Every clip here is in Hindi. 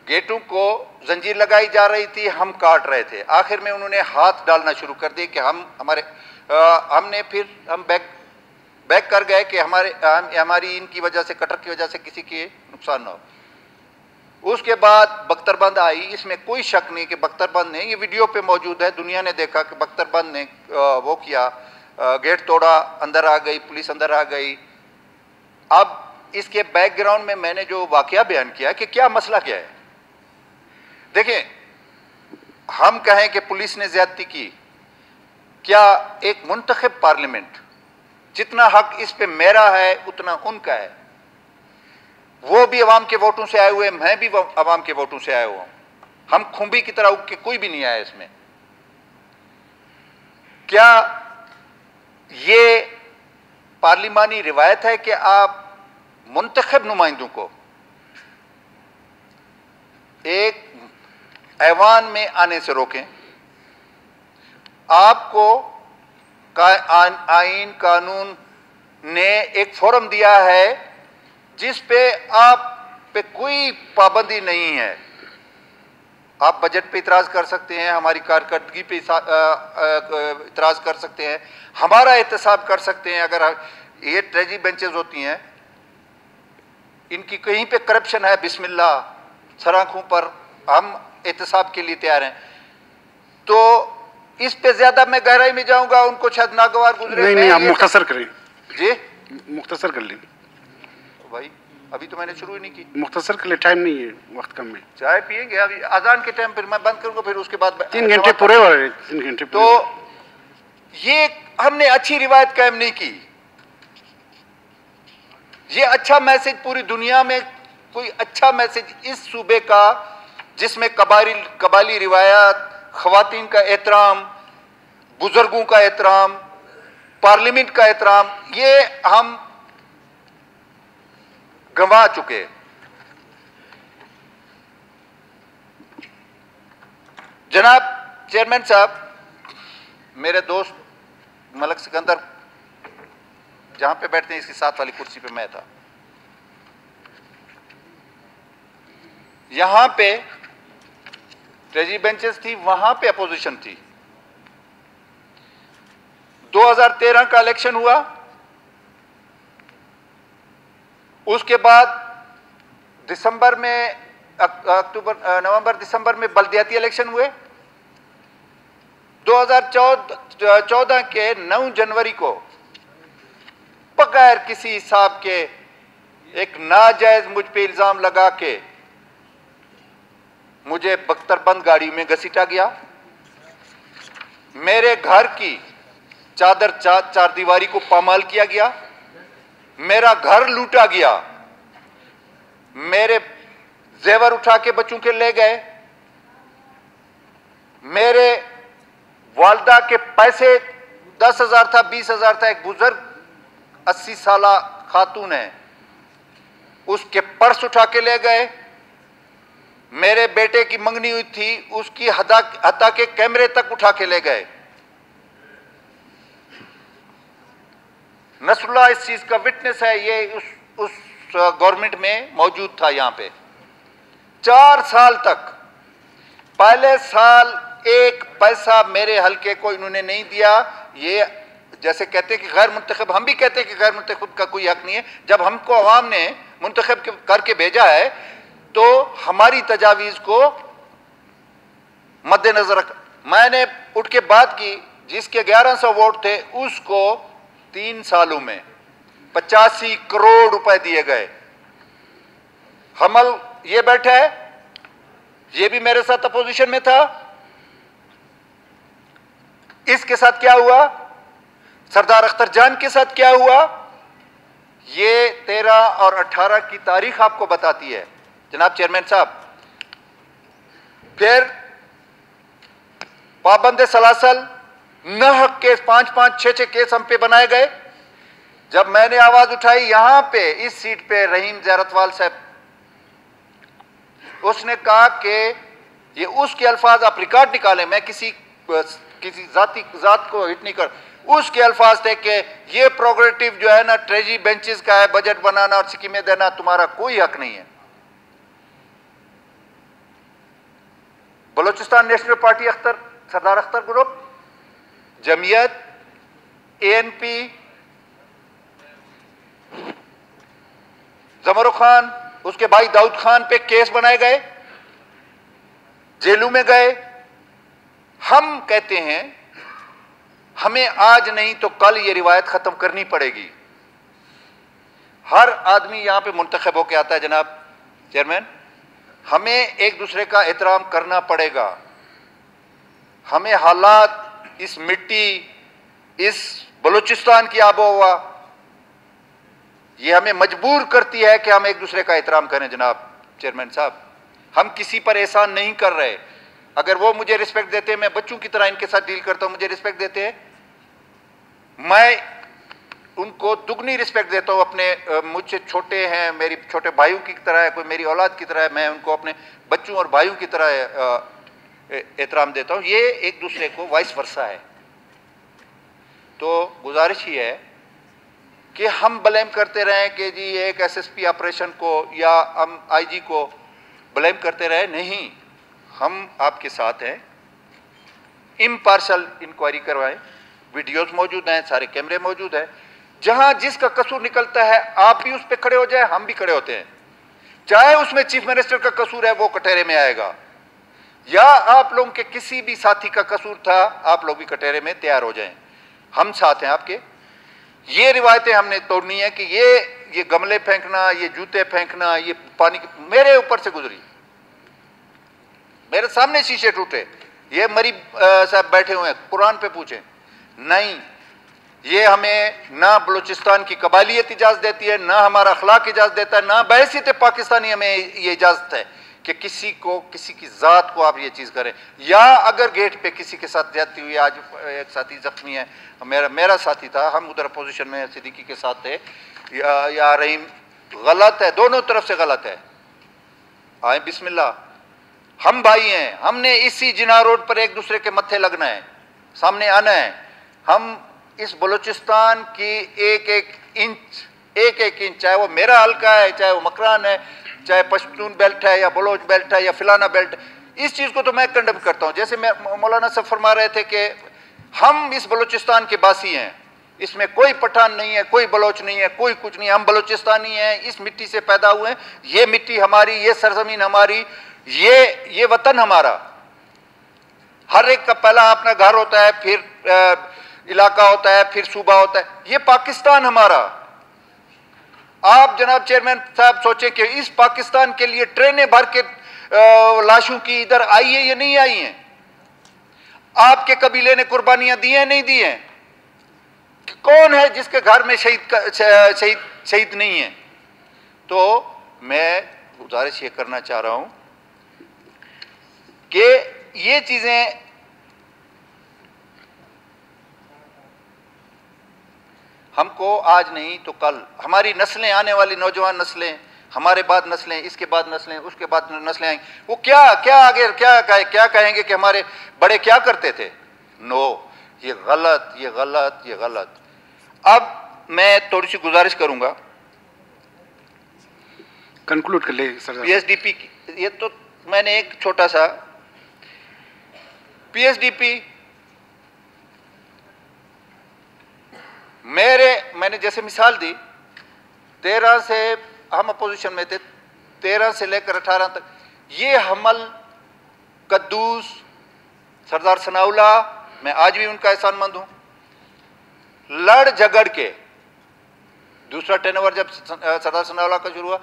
गेटों को जंजीर लगाई जा रही थी, हम काट रहे थे। आखिर में उन्होंने हाथ डालना शुरू कर दिए कि हमने फिर हम बैक कर गए कि हमारी इनकी वजह से, कटर की वजह से किसी के नुकसान ना हो। उसके बाद बख्तरबंद आई, इसमें कोई शक नहीं कि बख्तरबंद ने, ये वीडियो पे मौजूद है, दुनिया ने देखा कि बख्तरबंद ने वो किया, गेट तोड़ा, अंदर आ गई पुलिस, अंदर आ गई। अब इसके बैकग्राउंड में मैंने जो वाकया बयान किया कि क्या मसला क्या है। देखिए, हम कहें कि पुलिस ने ज्यादती की, क्या एक मुंतखब पार्लियामेंट, जितना हक इस पे मेरा है उतना उनका है, वो भी अवाम के वोटों से आए हुए, मैं भी अवाम के वोटों से आया हुआ हूं, हम खुंबी की तरह उग के कोई भी नहीं आया इसमें। क्या ये पार्लिमानी रिवायत है कि आप मुंतखब नुमाइंदों को एक ऐवान में आने से रोकें? आपको आईन कानून ने एक फोरम दिया है जिस पे आप पे कोई पाबंदी नहीं है। आप बजट पे इतराज कर सकते हैं, हमारी कारकर्दगी पे इतराज कर सकते हैं, हमारा एहतसाब कर सकते हैं। अगर ये ट्रेजी बेंचेस होती हैं, इनकी कहीं पे करप्शन है, बिस्मिल्लाह, सराखों पर हम एहतसाब के लिए तैयार हैं। तो इस पे ज्यादा मैं गहराई में जाऊंगा, उनको शायद नागवार गुजरे। नहीं, आप मुख्तसर करें जी, मुख्तसर कर लें भाई, अभी तो मैंने शुरू ही नहीं की। मुख्तसर के लिए टाइम नहीं है, वक्त कम है। चाय पिएंगे अभी अजान के टाइम, फिर मैं बंद करूंगा, फिर उसके बाद 3 घंटे पूरे हो रहे, 3 घंटे। तो ये हमने अच्छी रिवायत कायम नहीं की। ये अच्छा मैसेज पूरी दुनिया में, कोई अच्छा मैसेज इस सूबे का जिसमें कबाली रिवायात, खवातीन का एहतराम, बुजुर्गों का एहतराम, पार्लियामेंट का एहतराम, ये हम गंवा चुके। जनाब चेयरमैन साहब, मेरे दोस्त मलक सिकंदर जहां पे बैठते हैं, इसकी साथ वाली कुर्सी पे मैं था। यहां पे ट्रेजी बेंचेस थी, वहां पे अपोजिशन थी। 2013 का इलेक्शन हुआ, उसके बाद दिसंबर में, नवंबर दिसंबर में बल्दियाती इलेक्शन हुए। 2014 के 9 जनवरी को बगैर किसी हिसाब के एक नाजायज मुझ पे इल्जाम लगा के मुझे बख्तरबंद गाड़ी में घसीटा गया। मेरे घर की चार दीवारी को पामाल किया गया, मेरा घर लूटा गया, मेरे जेवर उठा के बच्चों के ले गए, मेरे वालदा के पैसे 10,000 था, 20,000 था। एक बुजुर्ग 80 साला खातून है, उसके पर्स उठा के ले गए। मेरे बेटे की मंगनी हुई थी, उसकी हता के कैमरे तक उठा के ले गए। नसरुल्लाह इस चीज का विटनेस है, ये उस गवर्नमेंट में मौजूद था। यहां पे 4 साल तक, पहले साल 1 पैसा मेरे हलके को इन्होंने नहीं दिया। ये जैसे कहते हैं कि गैर मुंतखब, हम भी कहते हैं कि गैर मुंतखब का कोई हक नहीं है। जब हमको अवाम ने मुंतखब करके भेजा है तो हमारी तजावीज को मद्देनजर रख, मैंने उठ के बात की। जिसके 1100 वोट थे उसको 3 सालों में 85 करोड़ रुपए दिए गए। हमल ये बैठा है, ये भी मेरे साथ अपोजिशन में था। इसके साथ क्या हुआ, सरदार अख्तर जान के साथ क्या हुआ, ये 13 और 18 की तारीख आपको बताती है जनाब चेयरमैन साहब। फिर पाबंद सलासल नाहक केस 5-5, 6-6 केस हम पे बनाए गए। जब मैंने आवाज उठाई यहां पे, इस सीट पे रहीम ज़ैरतवाल साहब, उसने कहा कि ये उसके अल्फाज, आप रिकॉर्ड निकालें, मैं किसी जात को हिट नहीं कर, उसके अल्फाज थे कि ये प्रोग्रेटिव जो है ना ट्रेजी बेंचेस का है, बजट बनाना और स्कीमें देना, तुम्हारा कोई हक नहीं है। बलूचिस्तान नेशनल पार्टी सरदार अख्तर ग्रुप, जमीयत, ANP, जमरू खान, उसके भाई दाऊद खान पे केस बनाए गए, जेलों में गए। हम कहते हैं हमें आज नहीं तो कल ये रिवायत खत्म करनी पड़ेगी। हर आदमी यहां पे मुंतखब होकर आता है जनाब चेयरमैन, हमें एक दूसरे का एहतराम करना पड़ेगा। हमें हालात, इस मिट्टी, इस बलूचिस्तान की आबोहवा, ये हमें मजबूर करती है कि हम एक दूसरे का एहतराम करें। जनाब चेयरमैन साहब, हम किसी पर एहसान नहीं कर रहे। अगर वो मुझे रिस्पेक्ट देते हैं, मैं बच्चों की तरह इनके साथ डील करता हूं, मुझे रिस्पेक्ट देते हैं, मैं उनको दुगनी रिस्पेक्ट देता हूं। अपने मुझसे छोटे हैं, मेरी छोटे भाइयों की तरह है, कोई मेरी औलाद की तरह है, मैं उनको अपने बच्चों और भाइयों की तरह एहतराम देता हूं। ये एक दूसरे को वाइस वर्सा है। तो गुजारिश ही है कि हम ब्लेम करते रहें कि जी एक SSP ऑपरेशन को या हम IG को ब्लेम करते रहे, नहीं, हम आपके साथ हैं। इम्पार्शल इंक्वायरी करवाएं, वीडियोस मौजूद हैं, सारे कैमरे मौजूद हैं। जहां जिसका कसूर निकलता है आप भी उस पर खड़े हो जाए, हम भी खड़े होते हैं। चाहे उसमें चीफ मिनिस्टर का कसूर है, वो कटहरे में आएगा, या आप लोगों के किसी भी साथी का कसूर था, आप लोग भी कटहरे में तैयार हो जाएं। हम साथ हैं आपके। ये रिवायतें हमने तोड़नी है कि ये गमले फेंकना, ये जूते फेंकना, ये पानी मेरे ऊपर से गुजरी, मेरे सामने शीशे टूटे, ये मरी साहब बैठे हुए हैं, कुरान पे पूछें। नहीं, ये हमें ना बलूचिस्तान की कबालियत इजाजत देती है, ना हमारा अखलाक इजाजत देता है, ना बहैसियत पाकिस्तानी हमें ये इजाजत है कि किसी को, किसी की जात को आप ये चीज करें। या अगर गेट पे किसी के साथ ज्यादती हुई, आज एक साथी जख्मी है, मेरा साथी था, हम उधर अपोजिशन में सिद्दीकी के साथ थे, या रहीम, गलत है, दोनों तरफ से गलत है। आए बिस्मिल्लाह, हम भाई हैं, हमने इसी जिना रोड पर एक दूसरे के मत्थे लगना है, सामने आना है। हम इस बलूचिस्तान की एक एक इंच, चाहे वो मेरा हल्का है, चाहे वो मकरान है, चाहे पश्तून बेल्ट है या बलोच बेल्ट है या फिलाना बेल्ट, इस चीज को तो मैं कंडेम करता हूं। जैसे मौलाना साहब फरमा रहे थे कि हम इस बलूचिस्तान के बासी हैं, इसमें कोई पठान नहीं है, कोई बलोच नहीं है, कोई कुछ नहीं है, हम बलूचिस्तानी हैं, इस मिट्टी से पैदा हुए हैं, ये मिट्टी हमारी, ये सरजमीन हमारी, ये वतन हमारा। हर एक का पहला अपना घर होता है, फिर इलाका होता है, फिर सूबा होता है, ये पाकिस्तान हमारा। आप जनाब चेयरमैन साहब सोचें कि इस पाकिस्तान के लिए ट्रेनें भर के लाशों की इधर आई है या नहीं आई हैं? आपके कबीले ने कुर्बानियां दी हैं, नहीं दी हैं? कौन है जिसके घर में शहीद नहीं है? तो मैं गुजारिश ये करना चाह रहा हूं कि ये चीजें हमको आज नहीं तो कल, हमारी नस्लें, आने वाली नौजवान नस्लें, हमारे बाद नस्लें, इसके बाद नस्लें, उसके बाद नस्लें आएंगी, वो क्या आगे क्या कहेंगे कि हमारे बड़े क्या करते थे? नो, ये गलत, ये गलत, ये गलत। अब मैं थोड़ी सी गुजारिश करूंगा, कंक्लूड कर ले सर। PSDP की, ये तो मैंने एक छोटा सा PSDP, मैंने जैसे मिसाल दी, 13 से हम अपोजिशन में थे, 13 से लेकर 18 तक, ये हमल, कद्दूस, सरदार सनाउल्लाह, मैं आज भी उनका एहसानमंद हूं, लड़ झगड़ के दूसरा टर्नओवर जब सरदार सनाउल्लाह का शुरू हुआ,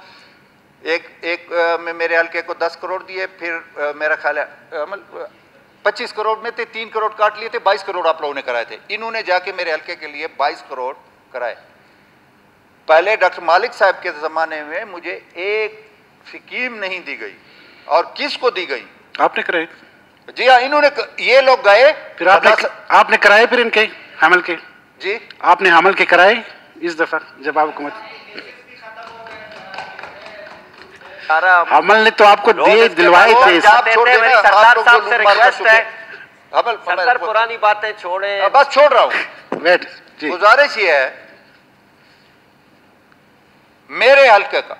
एक में मेरे हल्के को 10 करोड़ दिए, फिर मेरा ख्याल है 25 करोड़ में थे, 3 करोड़ काट लिए थे, 22 करोड़ आप लोगों ने कराए थे। इन्होंने जाके मेरे हल्के के लिए 22 करोड़ कराए। पहले डॉक्टर मालिक साहब के ज़माने में मुझे एक स्कीम नहीं दी गई, और किसको दी गई? आपने कराए? जी हाँ, इन्होंने, ये लोग गए, फिर आपने कराए, फिर इनके हमल के? जी, आपने हमल के कराए इस दफा जब आप हुकूमत? हमल ने तो आपको दिलवाए थे। सरदार साहब से रिक्वेस्ट है, सरदार पुरानी बातें छोड़े। बस छोड़ रहा हूं, वेट जी। गुजारिश ये है मेरे हल्के का,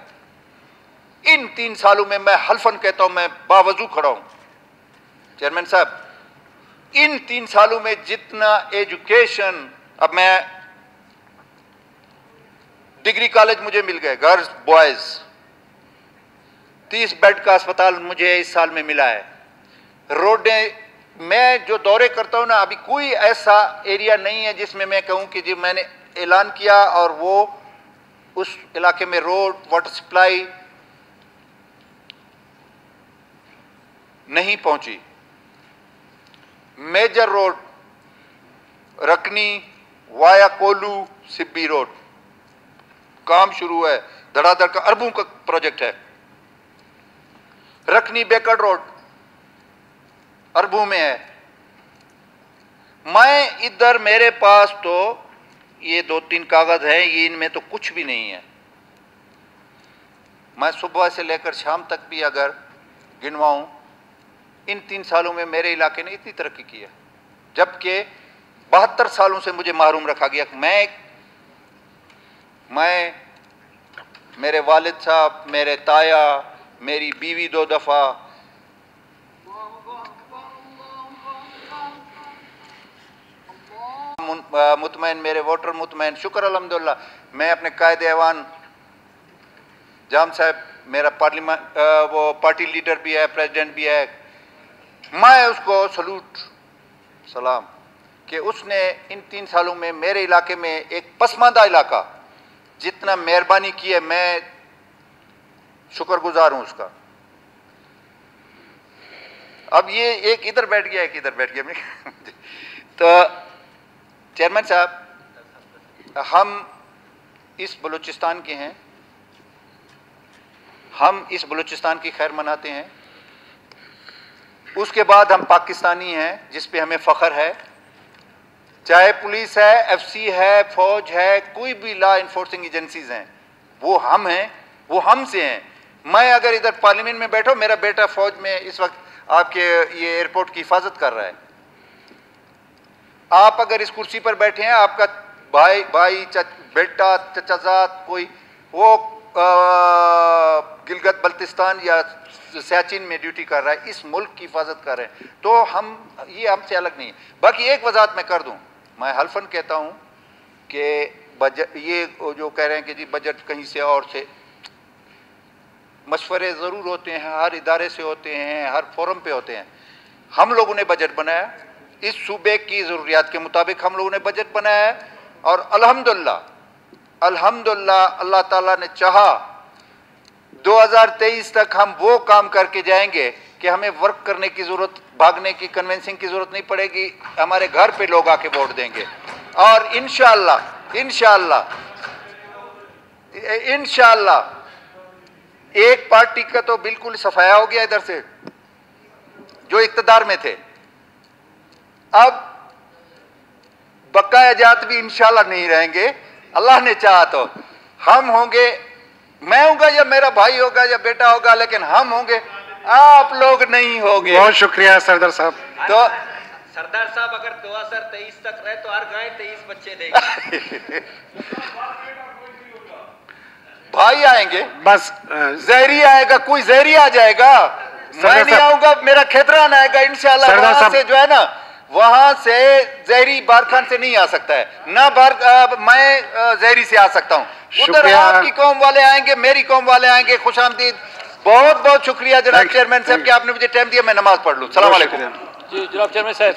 इन 3 सालों में मैं हल्फन कहता हूं, मैं बावजू खड़ा हूं, चेयरमैन साहब, इन 3 सालों में जितना एजुकेशन, अब मैं डिग्री कॉलेज मुझे मिल गए, गर्ल्स बॉयज, 30 बेड का अस्पताल मुझे इस साल में मिला है। रोडें, मैं जो दौरे करता हूं ना, अभी कोई ऐसा एरिया नहीं है जिसमें मैं कहूं कि जी मैंने ऐलान किया और वो उस इलाके में रोड, वाटर सप्लाई नहीं पहुंची। मेजर रोड रकनी वाया कोलू सिब्बी रोड काम शुरू है, धड़ाधड़ का अरबों का प्रोजेक्ट है। रकनी बेकड़ रोड अरबों में है। मैं इधर, मेरे पास तो ये 2-3 कागज हैं, ये इनमें तो कुछ भी नहीं है। मैं सुबह से लेकर शाम तक भी अगर गिनवाऊं, इन 3 सालों में मेरे इलाके ने इतनी तरक्की की है, जबकि 72 सालों से मुझे महरूम रखा गया। मैं मेरे वालिद साहब, मेरे ताया, मेरी बीवी 2 दफ़ा, मुतमैन, मेरे वोटर मुतमैन, शुक्र अल्हम्दुलिल्लाह। मैं अपने कायद ऐवान जाम साहब, मेरा पार्लियामेंट वो पार्टी लीडर भी है, प्रेसिडेंट भी है, मैं उसको सलूट सलाम कि उसने इन 3 सालों में मेरे इलाके में एक पसमानदा इलाका जितना मेहरबानी की है, मैं शुक्रगुजार हूं उसका। अब ये एक इधर बैठ गया, एक इधर बैठ गया तो चेयरमैन साहब, हम इस बलूचिस्तान के हैं, हम इस बलूचिस्तान की खैर मनाते हैं। उसके बाद हम पाकिस्तानी हैं, जिस पे हमें फख्र है। चाहे पुलिस है, एफसी है, फौज है, कोई भी लॉ इन्फोर्सिंग एजेंसीज हैं, वो हम हैं, वो हमसे हैं। मैं अगर इधर पार्लियामेंट में बैठा, मेरा बेटा फौज में इस वक्त आपके ये एयरपोर्ट की हिफाजत कर रहा है। आप अगर इस कुर्सी पर बैठे हैं, आपका भाई, बेटा, चचाजाद, कोई वो गिलगित बल्तिस्तान या सियाचिन में ड्यूटी कर रहा है, इस मुल्क की हिफाजत कर रहे हैं, तो हम, ये हमसे अलग नहीं है। बाकी एक वजाहत मैं कर दूं, मैं हल्फन कहता हूं कि बजट, ये जो कह रहे हैं कि जी बजट कहीं से और से, मशवरे ज़रूर होते हैं, हर इदारे से होते हैं, हर फोरम पे होते हैं। हम लोगों ने बजट बनाया, इस सूबे की ज़रूरियात के मुताबिक हम लोगों ने बजट बनाया है, और अल्हम्दुलिल्लाह अल्लाह ताला ने चाहा 2023 तक हम वो काम करके जाएंगे कि हमें वर्क करने की ज़रूरत, भागने की, कन्वेंसिंग की ज़रूरत नहीं पड़ेगी। हमारे घर पे लोग आके वोट देंगे, और इंशाअल्लाह एक पार्टी का तो बिल्कुल सफाया हो गया इधर से, जो इख्तिदार में थे। अब बकाया जात भी इंशाअल्लाह नहीं रहेंगे, अल्लाह ने चाहा तो हम होंगे, मैं होगा या मेरा भाई होगा या बेटा होगा, लेकिन हम होंगे, आप लोग नहीं होंगे। बहुत शुक्रिया सरदार साहब। तो सरदार साहब, अगर 2023 तक रहे तो हर गाय 23 बच्चे देंगे। भाई आएंगे, बस जहरी आएगा, कोई जहरी आ जाएगा, मैं नहीं आऊंगा, मेरा खेतरान आएगा इंशाअल्लाह। वहां से जो है ना, वहां से जहरी बारखान से नहीं आ सकता है ना, मैं जहरी से आ सकता हूँ। उधर आपकी कौम वाले आएंगे, मेरी कौम वाले आएंगे। खुशामदीद, बहुत बहुत शुक्रिया जनाब चेयरमैन साहब कि आपने मुझे टाइम दिया, मैं नमाज पढ़ लूँ। सलाम अलैकुम। जी जनाब चेयरमैन साहब।